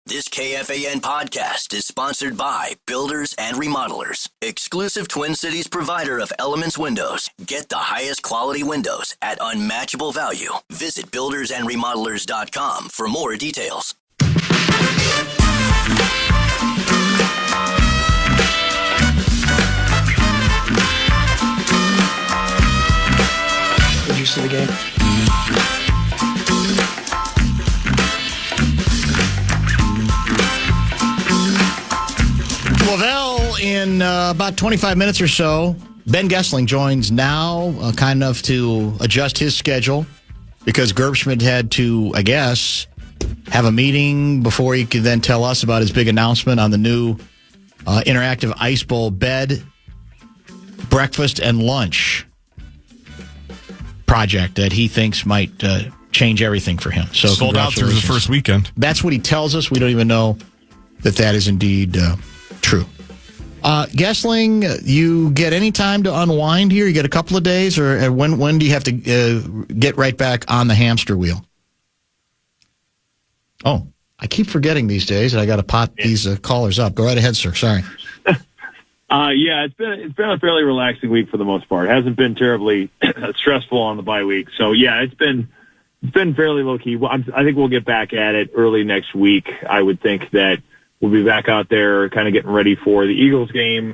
This KFAN podcast is sponsored by Builders and Remodelers, exclusive Twin Cities provider of Elements Windows. Get the highest quality windows at unmatchable value. Visit buildersandremodelers.com for more details. Did you see the game? Lavelle in about 25 minutes or so. Ben Goessling joins now, kind enough to adjust his schedule because Gerbschmidt had to, I guess, have a meeting before he could then tell us about his big announcement on the new interactive Ice Bowl bed, breakfast, and lunch project that he thinks might change everything for him. So sold out through the first weekend. That's what he tells us. We don't even know that is indeed true. Goessling, you get any time to unwind here? You get a couple of days, or when do you have to get right back on the hamster wheel? Oh, I keep forgetting these days, and I got to pot these callers up. Go right ahead, sir. Sorry. Yeah, it's been a fairly relaxing week for the most part. It hasn't been terribly stressful on the bye week. So yeah, it's been fairly low key. I think we'll get back at it early next week. I would think that we'll be back out there kind of getting ready for the Eagles game.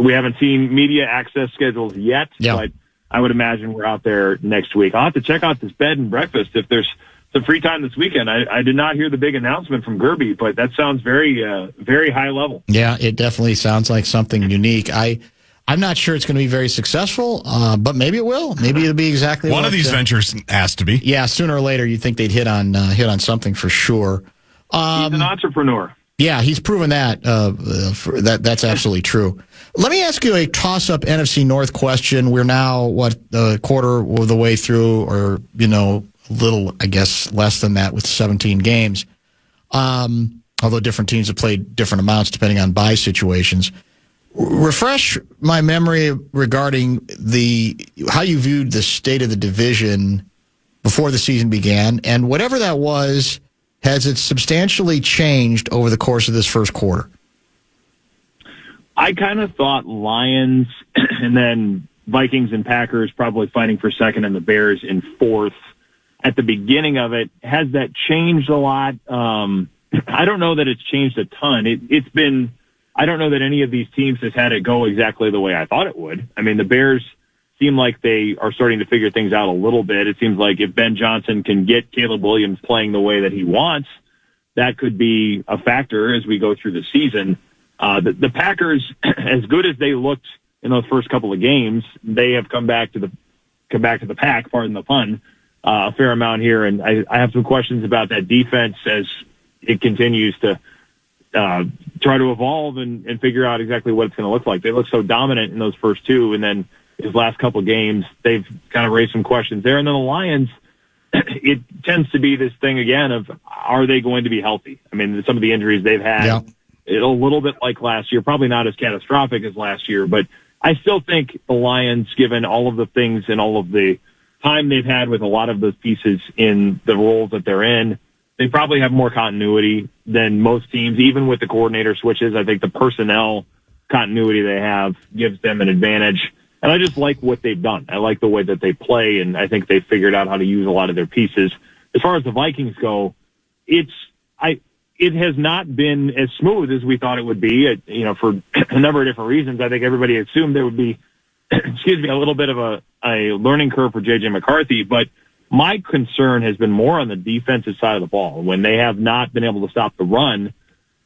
We haven't seen media access schedules yet, but I would imagine we're out there next week. I'll have to check out this bed and breakfast if there's some free time this weekend. I did not hear the big announcement from Gerby, but that sounds very, very high level. Yeah, it definitely sounds like something unique. I'm not sure it's going to be very successful, but maybe it will. Maybe it'll be exactly one of these ventures has to be. Yeah, sooner or later, you'd think they'd hit on something for sure. He's an entrepreneur. Yeah, he's proven that. That's absolutely true. Let me ask you a toss-up NFC North question. We're now, a quarter of the way through, or, a little, I guess, less than that with 17 games. Although different teams have played different amounts depending on bye situations. Refresh my memory regarding how you viewed the state of the division before the season began, and whatever that was, has it substantially changed over the course of this first quarter? I kind of thought Lions and then Vikings and Packers probably fighting for second and the Bears in fourth at the beginning of it. Has that changed a lot? I don't know that it's changed a ton. It's been, I don't know that any of these teams has had it go exactly the way I thought it would. I mean, the Bears seem like they are starting to figure things out a little bit. It seems like if Ben Johnson can get Caleb Williams playing the way that he wants, that could be a factor as we go through the season. The Packers, as good as they looked in those first couple of games, they have come back to the pack, pardon the pun, a fair amount here. And I have some questions about that defense as it continues to try to evolve and figure out exactly what it's going to look like. They look so dominant in those first two, and then his last couple of games, they've kind of raised some questions there. And then the Lions, it tends to be this thing again of, are they going to be healthy? I mean, some of the injuries they've had, a little bit like last year, probably not as catastrophic as last year, but I still think the Lions, given all of the things and all of the time they've had with a lot of those pieces in the roles that they're in, they probably have more continuity than most teams, even with the coordinator switches. I think the personnel continuity they have gives them an advantage. And I just like what they've done. I like the way that they play, and I think they figured out how to use a lot of their pieces. As far as the Vikings go, it has not been as smooth as we thought it would be, for a number of different reasons. I think everybody assumed there would be, a little bit of a learning curve for J.J. McCarthy, but my concern has been more on the defensive side of the ball when they have not been able to stop the run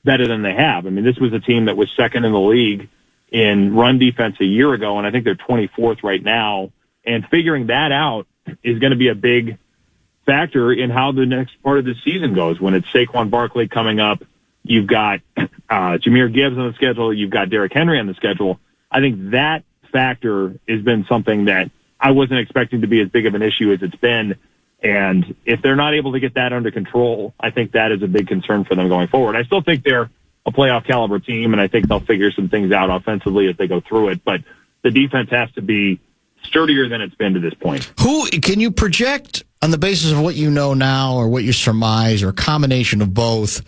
better than they have. I mean, this was a team that was second in the league in run defense a year ago, and I think they're 24th right now. And figuring that out is going to be a big factor in how the next part of the season goes. When it's Saquon Barkley coming up, you've got Jahmyr Gibbs on the schedule, you've got Derrick Henry on the schedule. I think that factor has been something that I wasn't expecting to be as big of an issue as it's been. And if they're not able to get that under control, I think that is a big concern for them going forward. I still think they're a playoff caliber team, and I think they'll figure some things out offensively as they go through it. But the defense has to be sturdier than it's been to this point. Who can you project on the basis of what you know now or what you surmise or a combination of both?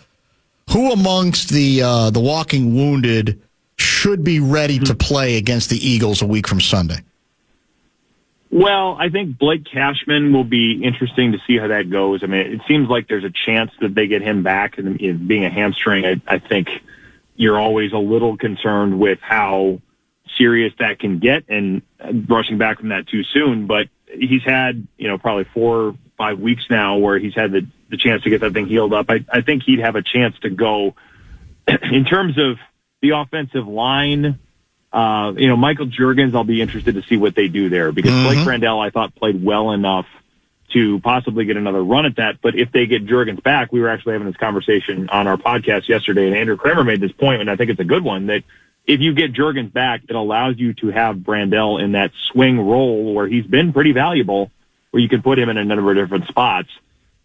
Who amongst the walking wounded should be ready to play against the Eagles a week from Sunday? Well, I think Blake Cashman will be interesting to see how that goes. I mean, it seems like there's a chance that they get him back, and being a hamstring, I think you're always a little concerned with how serious that can get and rushing back from that too soon. But he's had, probably 4 or 5 weeks now where he's had the chance to get that thing healed up. I think he'd have a chance to go. In terms of the offensive line, Michael Juergens, I'll be interested to see what they do there, because Blake Brandel, I thought, played well enough to possibly get another run at that. But if they get Juergens back, we were actually having this conversation on our podcast yesterday, and Andrew Kramer made this point, and I think it's a good one, that if you get Juergens back, it allows you to have Brandel in that swing role where he's been pretty valuable, where you can put him in a number of different spots.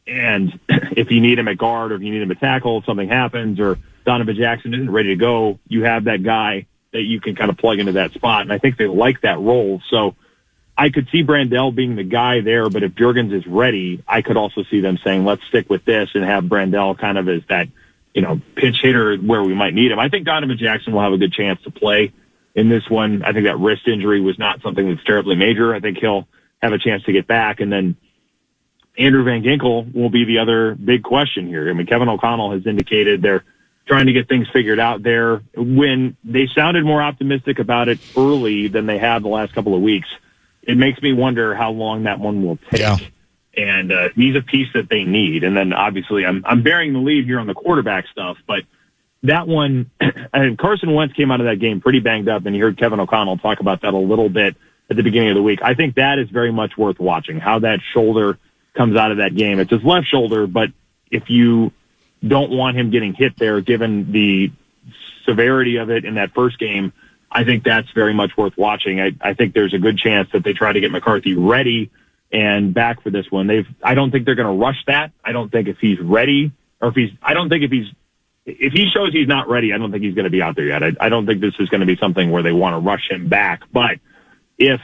And if you need him at guard, or if you need him at tackle, if something happens, or Donovan Jackson isn't ready to go, you have that guy that you can kind of plug into that spot. And I think they like that role. So I could see Brandel being the guy there, but if Juergens is ready, I could also see them saying, let's stick with this and have Brandel kind of as that, pinch hitter where we might need him. I think Donovan Jackson will have a good chance to play in this one. I think that wrist injury was not something that's terribly major. I think he'll have a chance to get back. And then Andrew Van Ginkel will be the other big question here. I mean, Kevin O'Connell has indicated they're trying to get things figured out there. When they sounded more optimistic about it early than they have the last couple of weeks, it makes me wonder how long that one will take. Yeah. And he's a piece that they need. And then obviously I'm bearing the lead here on the quarterback stuff, but that one, Carson Wentz came out of that game pretty banged up, and you heard Kevin O'Connell talk about that a little bit at the beginning of the week. I think that is very much worth watching, how that shoulder comes out of that game. It's his left shoulder, but if you don't want him getting hit there, given the severity of it in that first game, I think that's very much worth watching. I think there's a good chance that they try to get McCarthy ready and back for this one. I don't think they're going to rush that. I don't think if he's ready, or if he shows he's not ready, I don't think he's going to be out there yet. I don't think this is going to be something where they want to rush him back. But if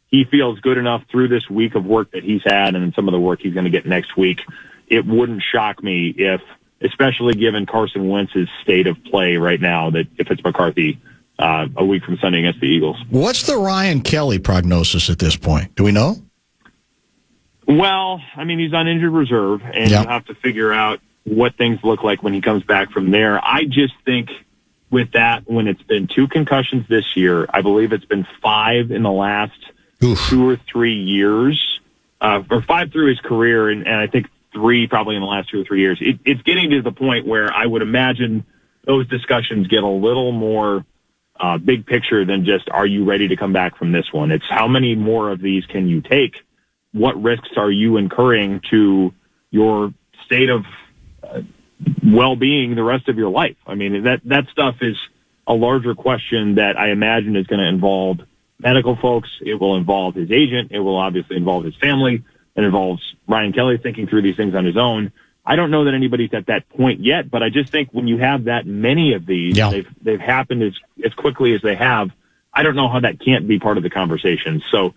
he feels good enough through this week of work that he's had and some of the work he's going to get next week, it wouldn't shock me if, especially given Carson Wentz's state of play right now, that if it's McCarthy a week from Sunday against the Eagles. What's the Ryan Kelly prognosis at this point? Do we know? Well, I mean, he's on injured reserve, and you have to figure out what things look like when he comes back from there. I just think with that, when it's been 2 concussions this year, I believe it's been 5 in the last 2 or 3 years, or 5 through his career, and I think 3 probably in the last 2 or 3 years. It's getting to the point where I would imagine those discussions get a little more big picture than just, are you ready to come back from this one? It's how many more of these can you take? What risks are you incurring to your state of well-being the rest of your life? I mean, that stuff is a larger question that I imagine is going to involve medical folks. It will involve his agent. It will obviously involve his family. It involves Ryan Kelly thinking through these things on his own. I don't know that anybody's at that point yet, but I just think when you have that many of these, they've happened as quickly as they have. I don't know how that can't be part of the conversation. So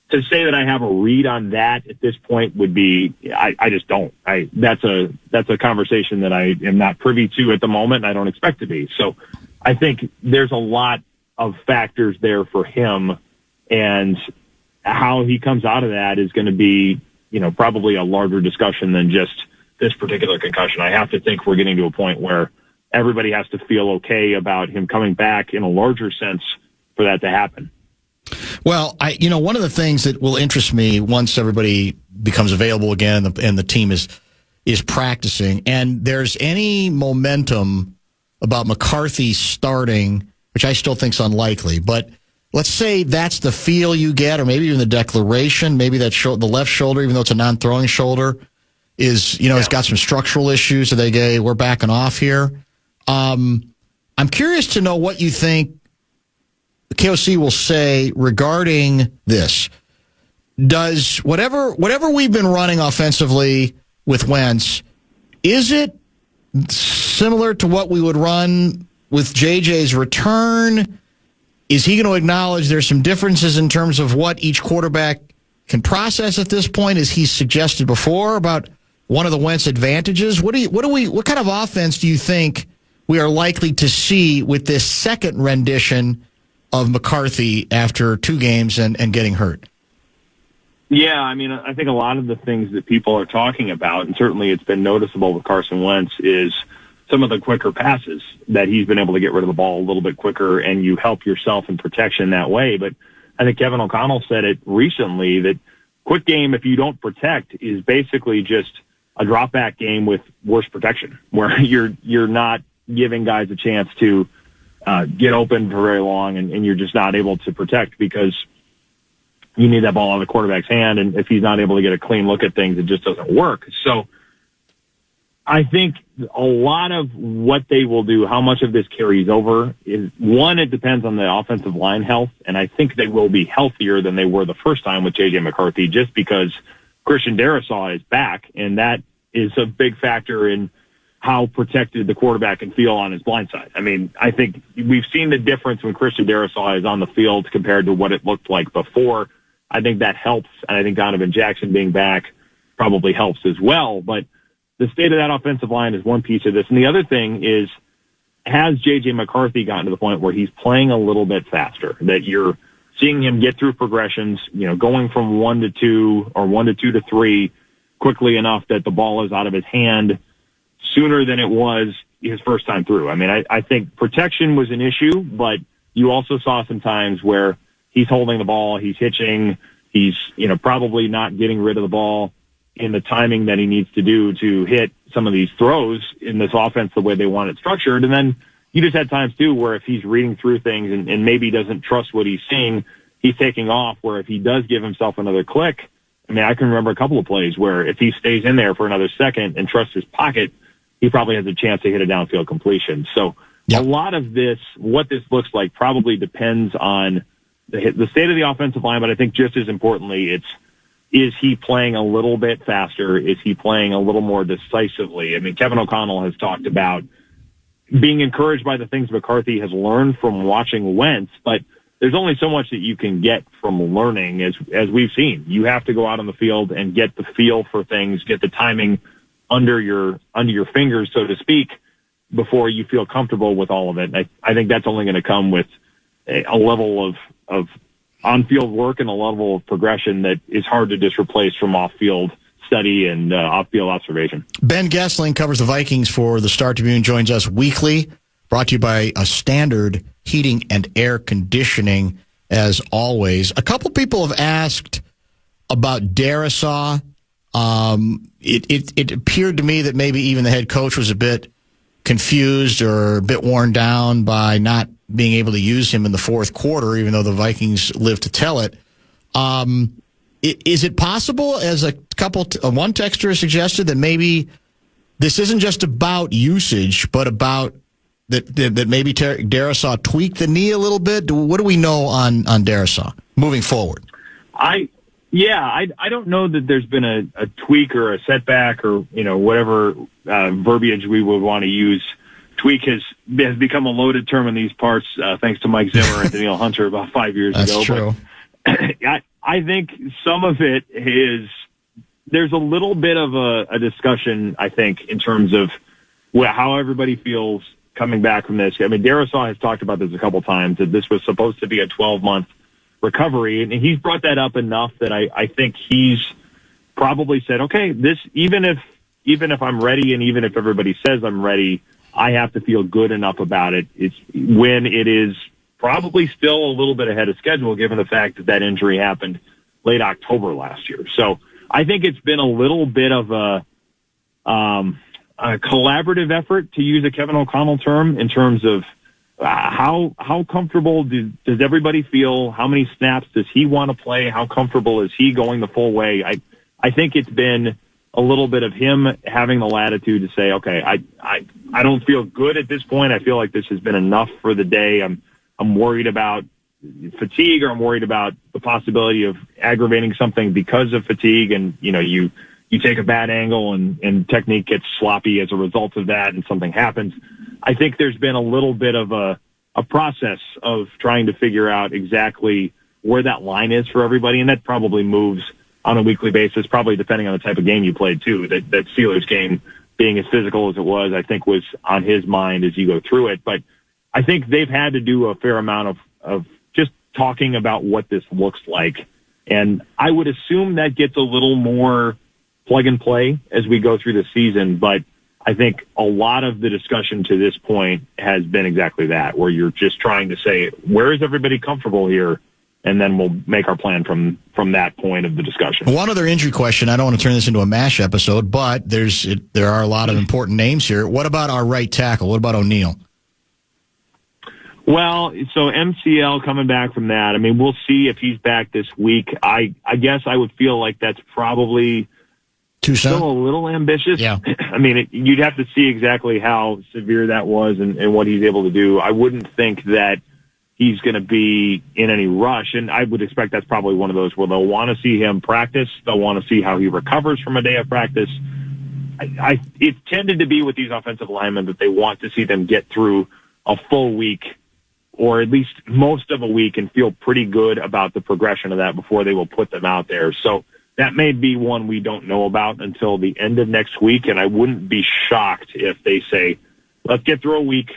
to say that I have a read on that at this point would be, I just don't. That's a conversation that I am not privy to at the moment, and I don't expect to be. So I think there's a lot of factors there for him, and how he comes out of that is going to be, probably a larger discussion than just this particular concussion. I have to think we're getting to a point where everybody has to feel okay about him coming back in a larger sense for that to happen. Well, one of the things that will interest me once everybody becomes available again and the team is practicing, and there's any momentum about McCarthy starting, which I still think is unlikely, but let's say that's the feel you get, or maybe even the declaration, maybe that the left shoulder, even though it's a non-throwing shoulder, is, it's got some structural issues, so we're backing off here. I'm curious to know what you think the KOC will say regarding this. Does whatever we've been running offensively with Wentz, is it similar to what we would run with JJ's return? Is he going to acknowledge there's some differences in terms of what each quarterback can process at this point, as he suggested before, about one of the Wentz advantages? What kind of offense do you think we are likely to see with this second rendition of McCarthy after 2 games and getting hurt? Yeah, I mean, I think a lot of the things that people are talking about, and certainly it's been noticeable with Carson Wentz, is some of the quicker passes that he's been able to get rid of the ball a little bit quicker, and you help yourself in protection that way. But I think Kevin O'Connell said it recently that quick game, if you don't protect, is basically just a drop back game with worse protection, where you're not giving guys a chance to get open for very long, and you're just not able to protect because you need that ball on the quarterback's hand, and if he's not able to get a clean look at things, it just doesn't work. So I think a lot of what they will do, how much of this carries over, is, one, it depends on the offensive line health, and I think they will be healthier than they were the first time with J.J. McCarthy, just because Christian Darrisaw is back, and that is a big factor in how protected the quarterback can feel on his blind side. I mean, I think we've seen the difference when Christian Darrisaw is on the field compared to what it looked like before. I think that helps, and I think Donovan Jackson being back probably helps as well. But the state of that offensive line is one piece of this. And the other thing is, has J.J. McCarthy gotten to the point where he's playing a little bit faster, that you're seeing him get through progressions, going from 1 to 2 or 1 to 2 to 3 quickly enough that the ball is out of his hand sooner than it was his first time through. I mean, I think protection was an issue, but you also saw some times where he's holding the ball, he's hitching, he's, probably not getting rid of the ball in the timing that he needs to do to hit some of these throws in this offense the way they want it structured. And then you just had times too where if he's reading through things and maybe doesn't trust what he's seeing, he's taking off, where if he does give himself another click, I mean, I can remember a couple of plays where if he stays in there for another second and trusts his pocket, he probably has a chance to hit a downfield completion. So a lot of this, what this looks like, probably depends on the state of the offensive line, but I think just as importantly, is he playing a little bit faster? Is he playing a little more decisively? I mean, Kevin O'Connell has talked about being encouraged by the things McCarthy has learned from watching Wentz, but there's only so much that you can get from learning, as we've seen. You have to go out on the field and get the feel for things, get the timing under your fingers, so to speak, before you feel comfortable with all of it. And I think that's only going to come with a level of on-field work and a level of progression that is hard to just replace from off-field study and off-field observation. Ben Goessling covers the Vikings for the Star Tribune, joins us weekly, brought to you by a Standard Heating and Air Conditioning, as always. A couple people have asked about Darrisaw. It appeared to me that maybe even the head coach was a bit confused or a bit worn down by not being able to use him in the fourth quarter, even though the Vikings lived to tell it. Is it possible, as one texter suggested, that maybe this isn't just about usage, but about that maybe Darrisaw tweaked the knee a little bit? What do we know on Darrisaw moving forward? I don't know that there's been a tweak or a setback or, whatever verbiage we would want to use. Tweak has become a loaded term in these parts, thanks to Mike Zimmer and Danielle Hunter about 5 years ago. That's true. But I think some of it is, there's a little bit of a discussion, I think, in terms of how everybody feels coming back from this. I mean, Darrisaw has talked about this a couple times, that this was supposed to be a 12-month recovery, and he's brought that up enough that I think he's probably said, okay, this, even if I'm ready and even if everybody says I'm ready, I have to feel good enough about it. It's when it is probably still a little bit ahead of schedule, given the fact that injury happened late October last year. So I think it's been a little bit of a collaborative effort, to use a Kevin O'Connell term, in terms of how comfortable does everybody feel? How many snaps does he want to play? How comfortable is he going the full way? I think it's been a little bit of him having the latitude to say, okay, I don't feel good at this point. I feel like this has been enough for the day. I'm worried about fatigue, or I'm worried about the possibility of aggravating something because of fatigue. And, you take a bad angle and technique gets sloppy as a result of that, and something happens. I think there's been a little bit of a process of trying to figure out exactly where that line is for everybody. And that probably moves on a weekly basis, probably depending on the type of game you played too. That Steelers game, being as physical as it was, I think was on his mind as you go through it. But I think they've had to do a fair amount of just talking about what this looks like. And I would assume that gets a little more plug and play as we go through the season. But I think a lot of the discussion to this point has been exactly that, where you're just trying to say, where is everybody comfortable here? And then we'll make our plan from that point of the discussion. One other injury question. I don't want to turn this into a MASH episode, but there are a lot of important names here. What about our right tackle? What about O'Neal? Well, so MCL coming back from that. I mean, we'll see if he's back this week. I guess I would feel like that's probably too soon. Still a little ambitious. Yeah. I mean, you'd have to see exactly how severe that was and what he's able to do. I wouldn't think that he's going to be in any rush, and I would expect that's probably one of those where they'll want to see him practice. They'll want to see how he recovers from a day of practice. It's tended to be with these offensive linemen that they want to see them get through a full week, or at least most of a week, and feel pretty good about the progression of that before they will put them out there. So that may be one we don't know about until the end of next week, and I wouldn't be shocked if they say, let's get through a week,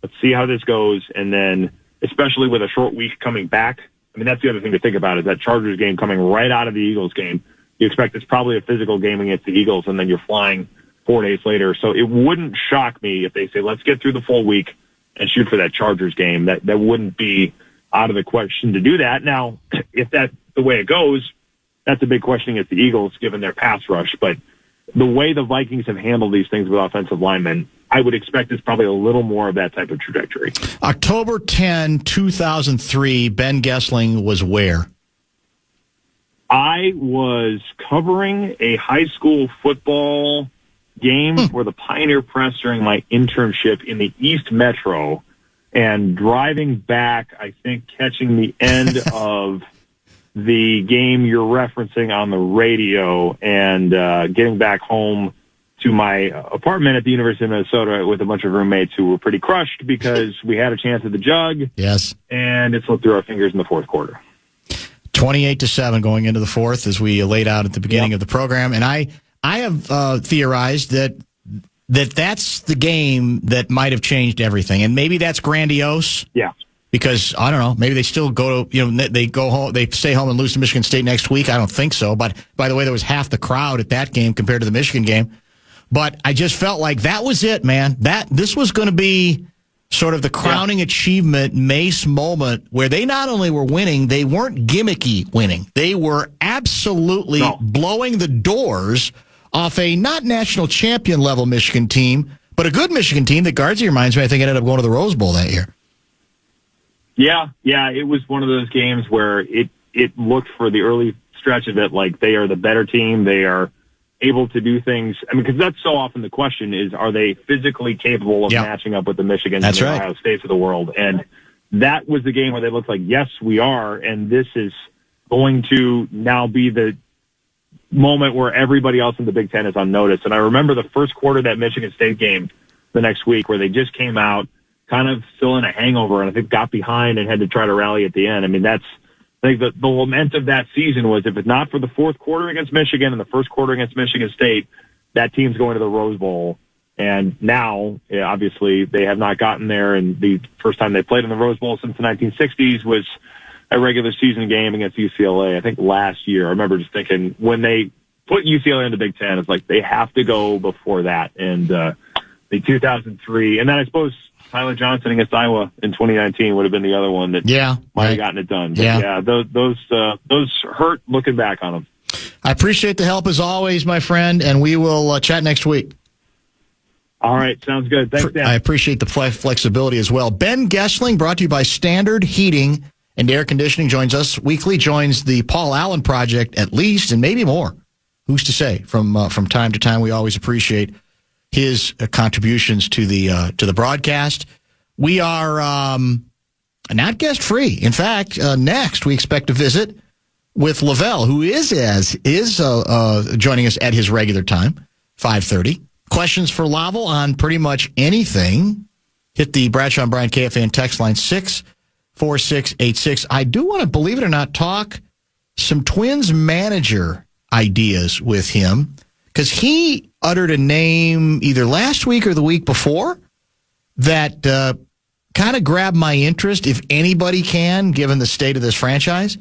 let's see how this goes, and then, especially with a short week coming back, I mean, that's the other thing to think about is that Chargers game coming right out of the Eagles game. You expect it's probably a physical game against the Eagles, and then you're flying 4 days later. So it wouldn't shock me if they say, let's get through the full week and shoot for that Chargers game. That wouldn't be out of the question to do that. Now, if that's the way it goes, that's a big question against the Eagles, given their pass rush. But the way the Vikings have handled these things with offensive linemen, I would expect it's probably a little more of that type of trajectory. October 10, 2003, Ben Goessling was where? I was covering a high school football game for the Pioneer Press during my internship in the East Metro, and driving back, I think catching the end of the game you're referencing on the radio, and getting back home to my apartment at the University of Minnesota with a bunch of roommates who were pretty crushed because we had a chance at the jug. Yes. And it slipped through our fingers in the fourth quarter. 28-7 going into the fourth, as we laid out at the beginning of the program. And I have theorized that's the game that might have changed everything. And maybe that's grandiose. Yeah. Because, I don't know, maybe they still go to, they go home, they stay home and lose to Michigan State next week. I don't think so. But, by the way, there was half the crowd at that game compared to the Michigan game. But I just felt like that was it, man. This was going to be sort of the crowning achievement, Mace moment, where they not only were winning, they weren't gimmicky winning. They were absolutely blowing the doors off a not national champion level Michigan team, but a good Michigan team that Guardsy reminds me, I think, ended up going to the Rose Bowl that year. Yeah, it was one of those games where it looked for the early stretch of it like they are the better team. They are able to do things. I mean, because that's so often the question is, are they physically capable of matching up with the Michigans and the Ohio States of the world? And that was the game where they looked like, yes, we are, and this is going to now be the moment where everybody else in the Big Ten is on notice. And I remember the first quarter of that Michigan State game the next week where they just came out kind of still in a hangover and I think got behind and had to try to rally at the end. I mean, I think the lament of that season was if it's not for the fourth quarter against Michigan and the first quarter against Michigan State, that team's going to the Rose Bowl. And now, obviously, they have not gotten there. And the first time they played in the Rose Bowl since the 1960s was a regular season game against UCLA, I think last year. I remember just thinking when they put UCLA in the Big Ten, it's like they have to go before that. And the 2003, and then I suppose Tyler Johnson against Iowa in 2019 would have been the other one that might have gotten it done. But those hurt looking back on them. I appreciate the help as always, my friend, and we will chat next week. All right, sounds good. Thanks, Dan. I appreciate the flexibility as well. Ben Goessling, brought to you by Standard Heating and Air Conditioning, joins us weekly, joins the Paul Allen Project at least, and maybe more. Who's to say? From time to time, we always appreciate his contributions to the broadcast. We are not guest free. In fact, next we expect to visit with Lavelle, who is joining us at his regular time, 5:30. Questions for Lavelle on pretty much anything. Hit the Bradshaw and Bryant KFAN text line 64686. I do want to, believe it or not, talk some Twins manager ideas with him because he uttered a name either last week or the week before that kind of grabbed my interest, if anybody can, given the state of this franchise.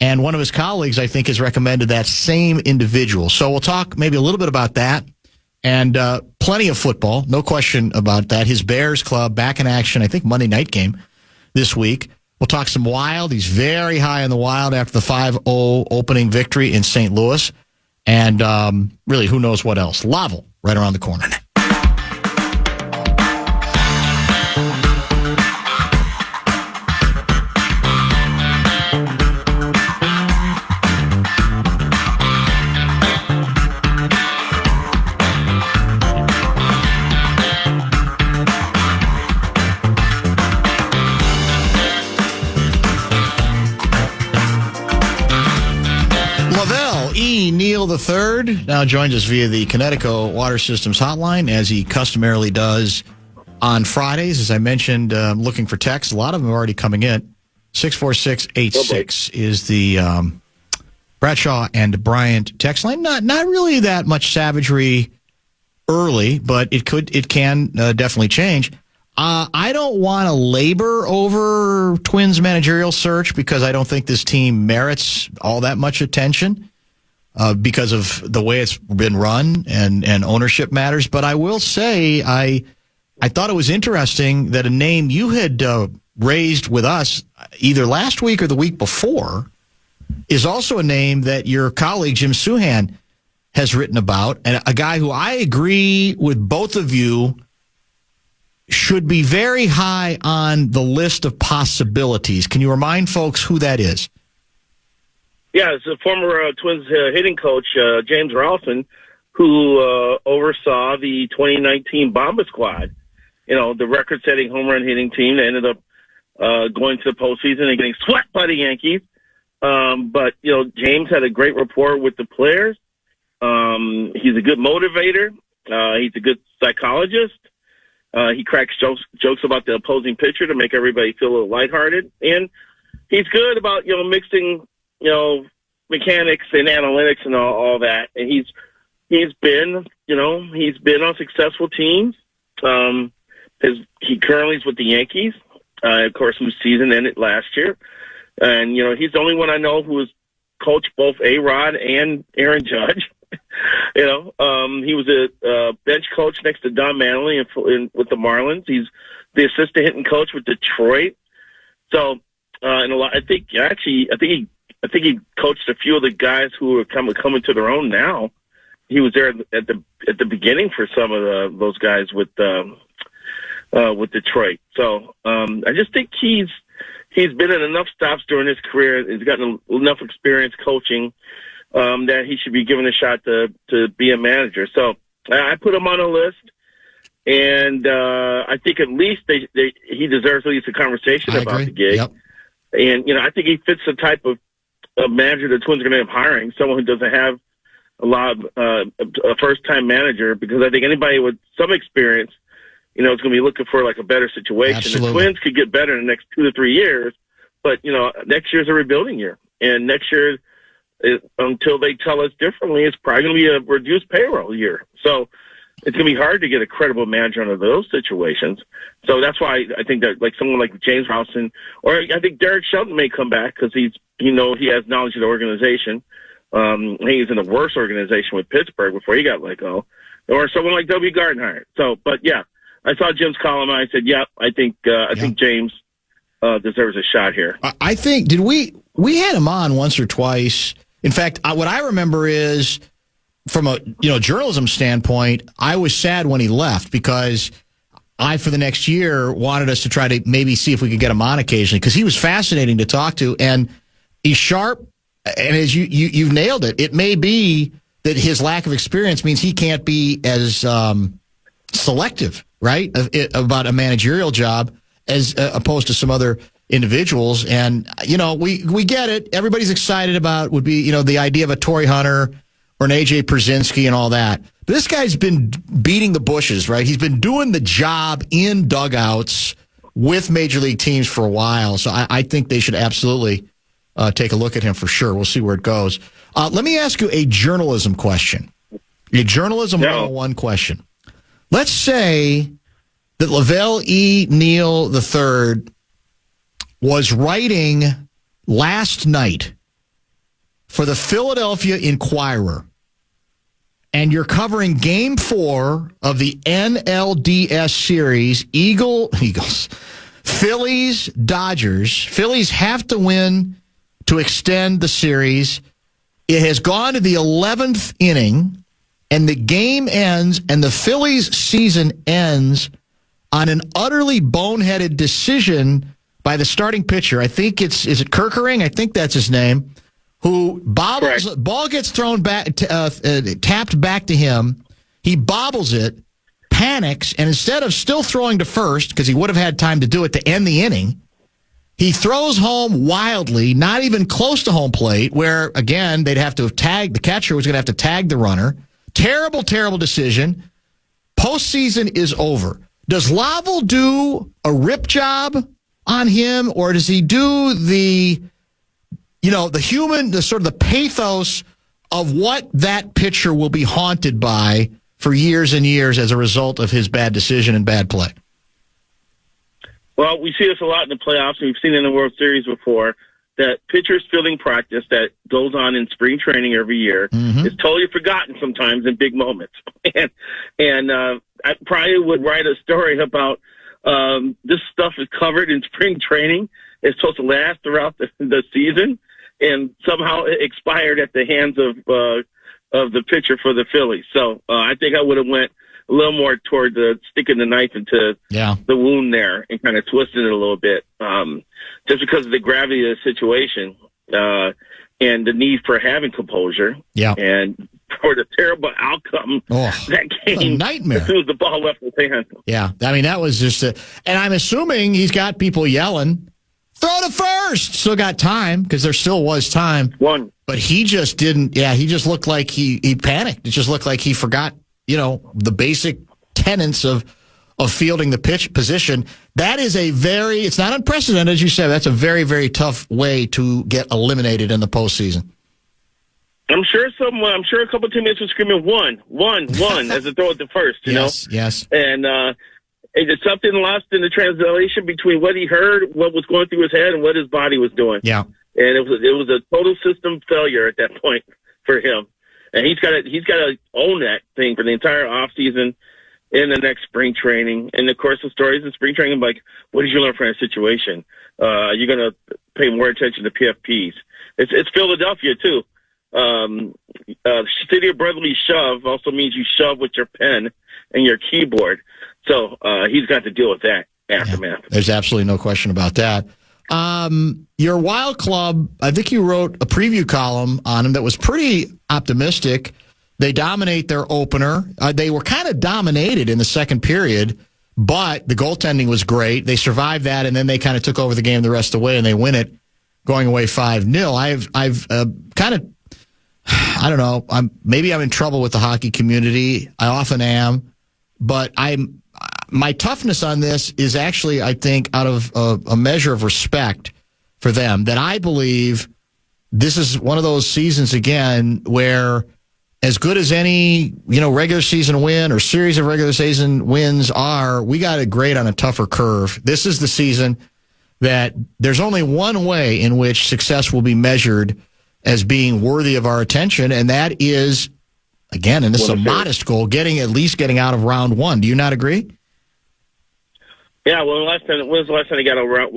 And one of his colleagues, I think, has recommended that same individual. So we'll talk maybe a little bit about that. And plenty of football, no question about that. His Bears club back in action, I think Monday night game this week. We'll talk some Wild. He's very high on the Wild after the 5-0 opening victory in St. Louis. And really, who knows what else. Lavelle, right around the corner. Lavelle Neal III now joins us via the Connecticut Water Systems hotline, as he customarily does on Fridays. As I mentioned, looking for texts. A lot of them are already coming in. 64686 is the Bradshaw and Bryant text line. Not really that much savagery early, but it can definitely change. I don't want to labor over Twins managerial search because I don't think this team merits all that much attention because of the way it's been run and ownership matters. But I will say I thought it was interesting that a name you had raised with us either last week or the week before is also a name that your colleague Jim Souhan has written about, and a guy who I agree with both of you should be very high on the list of possibilities. Can you remind folks who that is? Yeah, it's a former Twins hitting coach, James Ralston, who oversaw the 2019 Bomba squad. You know, the record-setting home run hitting team that ended up going to the postseason and getting swept by the Yankees. But, you know, James had a great rapport with the players. He's a good motivator. He's a good psychologist. He cracks jokes about the opposing pitcher to make everybody feel a little lighthearted. And he's good about, you know, mixing, you know, mechanics and analytics and all that. And he's been on successful teams. He currently is with the Yankees, of course, whose season ended last year. And, you know, he's the only one I know who has coached both A-Rod and Aaron Judge. You know, he was a bench coach next to Don Manley with the Marlins. He's the assistant hitting coach with Detroit. So, and I think he coached a few of the guys who are coming to their own now. He was there at the beginning for some of those guys with Detroit. So, I just think he's been in enough stops during his career. He's gotten enough experience coaching that he should be given a shot to be a manager. So I put him on a list, and I think at least he deserves at least a conversation about the gig. Yep. And, you know, I think he fits the type of manager the Twins are going to end up hiring, someone who doesn't have a lot of a first-time manager, because I think anybody with some experience, you know, is going to be looking for like a better situation. Absolutely. The Twins could get better in the next 2 to 3 years, but, you know, next year's a rebuilding year. And next year, until they tell us differently, it's probably going to be a reduced payroll year. So it's going to be hard to get a credible manager under those situations. So that's why I think that like someone like James Ralston, or I think Derek Shelton may come back because he has knowledge of the organization. He was in a worse organization with Pittsburgh before he got let go, or someone like W. Gardenhire. So, but yeah, I saw Jim's column and I said, yeah, I think James deserves a shot here. I think we had him on once or twice. In fact, what I remember is, from a journalism standpoint, I was sad when he left because I, for the next year, wanted us to try to maybe see if we could get him on occasionally because he was fascinating to talk to, and he's sharp. And as you've nailed it, it may be that his lack of experience means he can't be as selective, right, about a managerial job as opposed to some other individuals. And, you know, we get it. Everybody's excited about would be, you know, the idea of a Torrey Hunter or an A.J. Przinsky and all that. But this guy's been beating the bushes, right? He's been doing the job in dugouts with major league teams for a while. So I think they should absolutely take a look at him for sure. We'll see where it goes. Let me ask you a journalism question. A journalism 101 question. Let's say that Lavelle Neal III was writing last night for the Philadelphia Inquirer, and you're covering Game 4 of the NLDS series, Eagles, Phillies, Dodgers. Phillies have to win to extend the series. It has gone to the 11th inning, and the game ends, and the Phillies' season ends on an utterly boneheaded decision by the starting pitcher. I think is it Kerkering? I think that's his name. Who bobbles? Correct. Ball gets thrown back, tapped back to him. He bobbles it, panics, and instead of still throwing to first, because he would have had time to do it to end the inning, he throws home wildly, not even close to home plate, where, again, they'd have to have tagged, the catcher was going to have to tag the runner. Terrible, terrible decision. Postseason is over. Does Lavelle do a rip job on him, or does he do the sort of the pathos of what that pitcher will be haunted by for years and years as a result of his bad decision and bad play? Well, we see this a lot in the playoffs, and we've seen it in the World Series before, that pitchers fielding practice that goes on in spring training every year is totally forgotten sometimes in big moments. and I probably would write a story about this stuff is covered in spring training. It's supposed to last throughout the season, and somehow it expired at the hands of the pitcher for the Phillies. So I think I would have went a little more toward sticking the knife into the wound there and kind of twisting it a little bit, just because of the gravity of the situation and the need for having composure. Yeah. And for the terrible outcome that came, a nightmare. As soon as the ball left his hand. Yeah, I mean, that was just and I'm assuming he's got people yelling, throw to first. Still got time, because there still was time. But he just didn't. Yeah, he just looked like he panicked. It just looked like he forgot, the basic tenets of fielding the pitch position. That is it's not unprecedented, as you said. That's a very, very tough way to get eliminated in the postseason. I'm sure a couple of teammates were screaming one as they throw it to first, Yes. And it's something lost in the translation between what he heard, what was going through his head, and what his body was doing. Yeah. And it was a total system failure at that point for him. And he's got to own that thing for the entire off season in the next spring training. And of course, the stories in spring training, like, what did you learn from that situation? You're going to pay more attention to PFPs. It's Philadelphia too. City of Brotherly shove also means you shove with your pen and your keyboard. So he's got to deal with that aftermath. Yeah, there's absolutely no question about that. Your Wild Club, I think you wrote a preview column on them that was pretty optimistic. They dominate their opener. They were kind of dominated in the second period, but the goaltending was great. They survived that, and then they kind of took over the game the rest of the way, and they win it, going away 5-0. I've kind of, I don't know, maybe I'm in trouble with the hockey community. I often am, but my toughness on this is actually, I think, out of a measure of respect for them, that I believe this is one of those seasons again where, as good as any regular season win or series of regular season wins are, we got to grade on a tougher curve. This is the season that there's only one way in which success will be measured as being worthy of our attention, and that is, again, and this is a modest goal, at least getting out of round one. Do you not agree? Yeah, when was the last time he got a round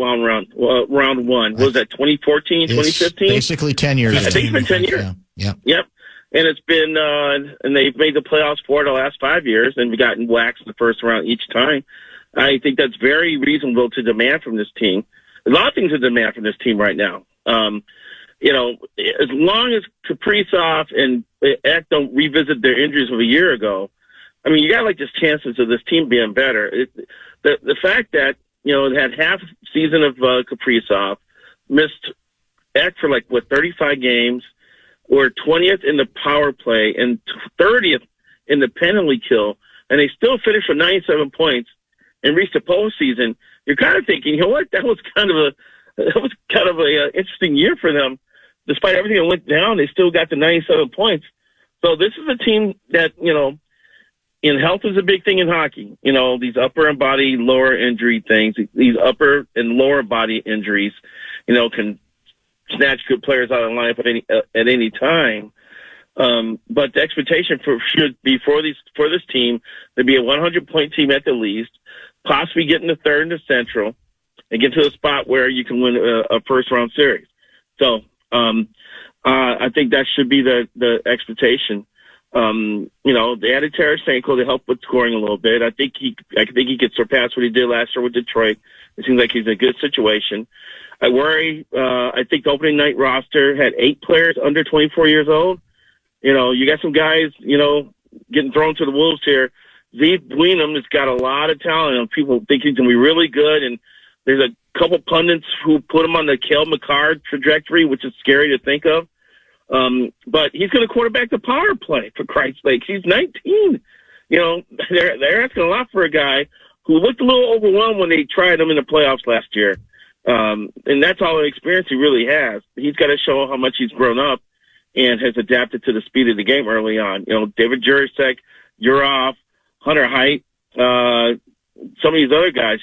one? Was that 2014, 2015? Basically 10 years. I think it's been 10 years. Yeah. Yep. And it's been, and they've made the playoffs for the last 5 years, and we've gotten waxed in the first round each time. I think that's very reasonable to demand from this team. A lot of things to demand from this team right now. As long as Kaprizov and Eck don't revisit their injuries of a year ago, I mean, you got like this chances of this team being better. The fact that, it had half season of Kaprizov, missed Eck for 35 games, or 20th in the power play and 30th in the penalty kill, and they still finished with 97 points and reached the postseason. You're kind of thinking, you know what? That was kind of it was kind of a interesting year for them. Despite everything that went down, they still got the 97 points. So this is a team that, in health is a big thing in hockey. These upper and body, lower injury things, these upper and lower body injuries, can snatch good players out of lineup at any time. But the expectation should be for this team to be a 100-point team at the least, possibly getting the third in the Central, and get to a spot where you can win a first-round series. So I think that should be the expectation. They added Tarasenko to help with scoring a little bit. I think he could surpass what he did last year with Detroit. It seems like he's in a good situation. I worry. I think the opening night roster had 8 players under 24 years old. You got some guys, getting thrown to the wolves here. Zeke Bweenham has got a lot of talent, and people think he's going to be really good. And there's a couple pundits who put him on the Cale Makar trajectory, which is scary to think of. But he's going to quarterback the power play, for Christ's sake. He's 19. They're asking a lot for a guy who looked a little overwhelmed when they tried him in the playoffs last year. And that's all the experience he really has. He's got to show how much he's grown up and has adapted to the speed of the game early on. David Jurasek, Urov, Hunter Height, some of these other guys,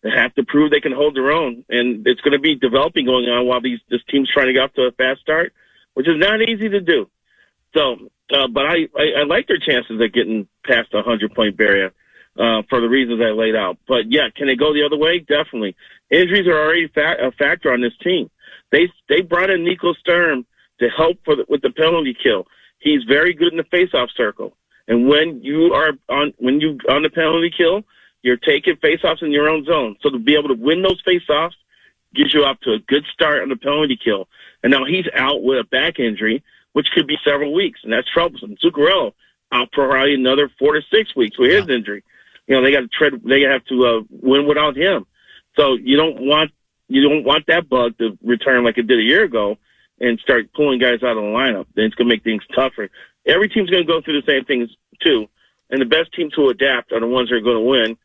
they have to prove they can hold their own. And it's going to be developing going on while this team's trying to get off to a fast start, which is not easy to do. So, but I like their chances of getting past the 100-point barrier for the reasons I laid out. But, yeah, can they go the other way? Definitely. Injuries are already a factor on this team. They brought in Nico Sturm to help with the penalty kill. He's very good in the faceoff circle. And when you on the penalty kill, you're taking faceoffs in your own zone. So to be able to win those faceoffs gives you off to a good start on the penalty kill. And now he's out with a back injury, which could be several weeks, and that's troublesome. Zuccarello out for probably another 4 to 6 weeks with his injury. They have to win without him. So you don't want that bug to return like it did a year ago and start pulling guys out of the lineup. Then it's going to make things tougher. Every team's going to go through the same things too, and the best teams to adapt are the ones that are going to win.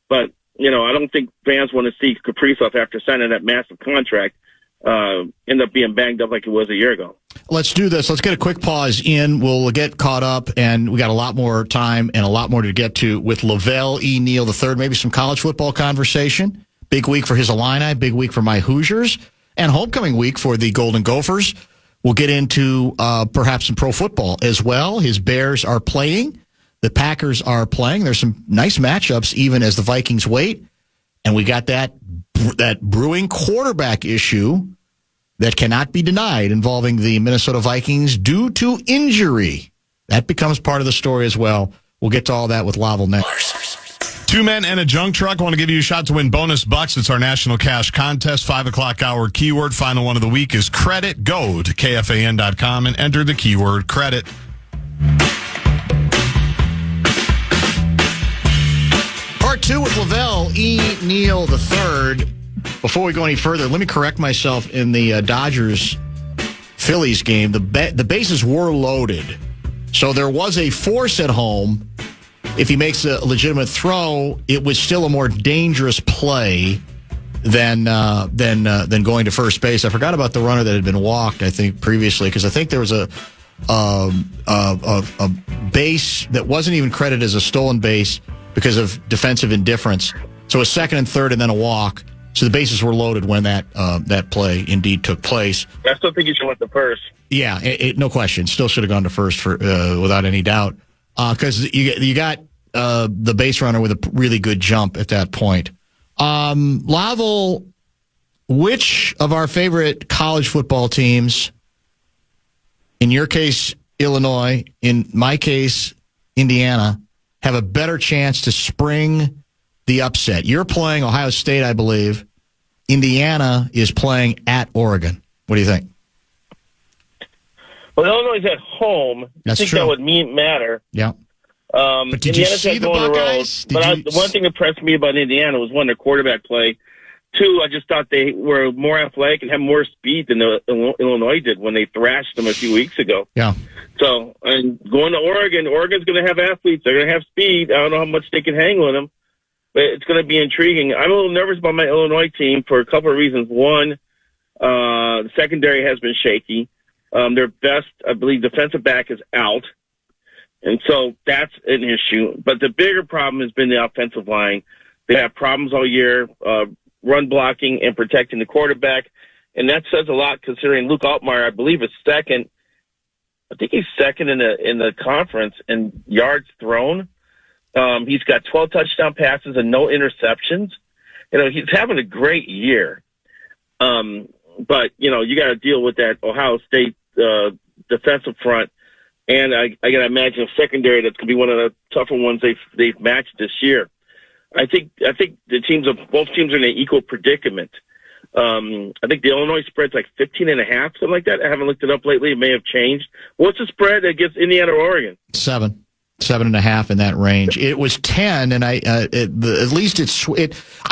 But I don't think fans want to see Kaprizov after signing that massive contract end up being banged up like it was a year ago. Let's do this. Let's get a quick pause in. We'll get caught up, and we got a lot more time and a lot more to get to with Lavelle Neal III. Maybe some college football conversation. Big week for his Illini, big week for my Hoosiers, and homecoming week for the Golden Gophers. We'll get into perhaps some pro football as well. His Bears are playing. The Packers are playing. There's some nice matchups even as the Vikings wait. And we got that brewing quarterback issue that cannot be denied involving the Minnesota Vikings due to injury. That becomes part of the story as well. We'll get to all that with Lavelle Neal. 2 men and a junk truck. I want to give you a shot to win bonus bucks. It's our national cash contest. 5 o'clock hour keyword. Final one of the week is credit. Go to KFAN.com and enter the keyword credit. Part 2 with Lavelle Neal III. Before we go any further, let me correct myself. In the Dodgers-Phillies game, the bases were loaded. So there was a force at home. If he makes a legitimate throw, it was still a more dangerous play than going to first base. I forgot about the runner that had been walked, I think, previously, because I think there was a base that wasn't even credited as a stolen base because of defensive indifference. So a second and third and then a walk. So the bases were loaded when that play indeed took place. I still think you should went to first. Yeah, no question. Still should have gone to first without any doubt. Because you got the base runner with a really good jump at that point. Lavelle, which of our favorite college football teams, in your case, Illinois, in my case, Indiana, have a better chance to spring the upset? You're playing Ohio State, I believe. Indiana is playing at Oregon. What do you think? Well, Illinois is at home. That's I think true. that would matter. Yeah. But did Indiana's you see the Buckeyes? The one thing that impressed me about Indiana was, one, their quarterback play. 2, I just thought they were more athletic and had more speed than Illinois did when they thrashed them a few weeks ago. Yeah. So, and going to Oregon's going to have athletes. They're going to have speed. I don't know how much they can hang with them. but it's going to be intriguing. I'm a little nervous about my Illinois team for a couple of reasons. One, the secondary has been shaky. Their best, I believe, defensive back is out. And so that's an issue. But the bigger problem has been the offensive line. They have problems all year, run blocking and protecting the quarterback. And that says a lot considering Luke Altmaier, I believe, is second. I think he's second in the conference in yards thrown. He's got 12 touchdown passes and no interceptions. He's having a great year. But, you got to deal with that Ohio State defensive front. And I got to imagine a secondary that's going to be one of the tougher ones they've matched this year. I think both teams are in an equal predicament. I think the Illinois spread's like 15.5, something like that. I haven't looked it up lately. It may have changed. What's the spread against Indiana or Oregon? 7.5 in that range. It was 10, and at least I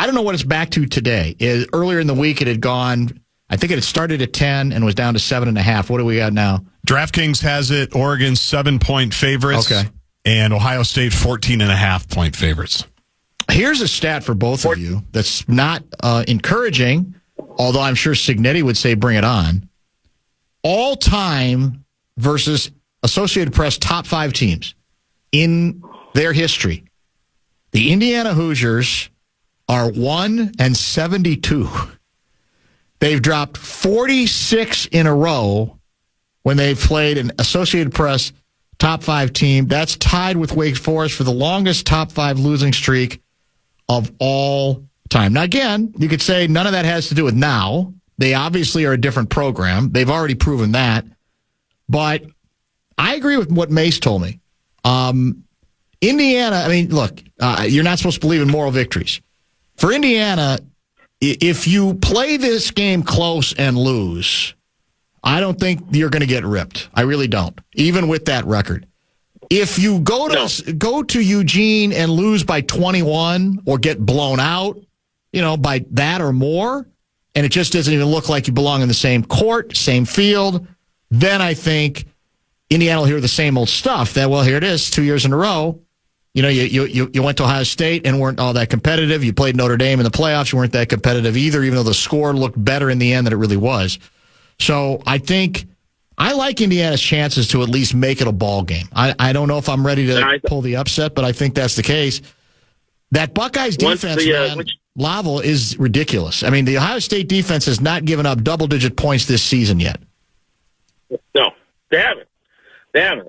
don't know what it's back to today. Earlier in the week, it had gone. I think it had started at 10 and was down to 7.5. What do we got now? DraftKings has it. Oregon 7-point favorites. Okay. And Ohio State 14.5-point favorites. Here's a stat for both of you that's not encouraging, although I'm sure Signetti would say bring it on. All time versus Associated Press top 5 teams in their history. The Indiana Hoosiers are 1-72. They've dropped 46 in a row when they've played an Associated Press top 5 team. That's tied with Wake Forest for the longest top 5 losing streak of all time. Now, again, you could say none of that has to do with now. They obviously are a different program. They've already proven that. But I agree with what Mace told me. Indiana, look, you're not supposed to believe in moral victories. For Indiana, if you play this game close and lose, I don't think you're going to get ripped. I really don't, even with that record. If you go to Eugene and lose by 21 or get blown out, by that or more, and it just doesn't even look like you belong in the same court, same field, then I think Indiana will hear the same old stuff that, well, here it is, 2 years in a row. You went to Ohio State and weren't all that competitive. You played Notre Dame in the playoffs. You weren't that competitive either, even though the score looked better in the end than it really was. So I think I like Indiana's chances to at least make it a ball game. I don't know if I'm ready to pull the upset, but I think that's the case. That Buckeyes defense, Lavelle, is ridiculous. The Ohio State defense has not given up double-digit points this season yet. No, they haven't.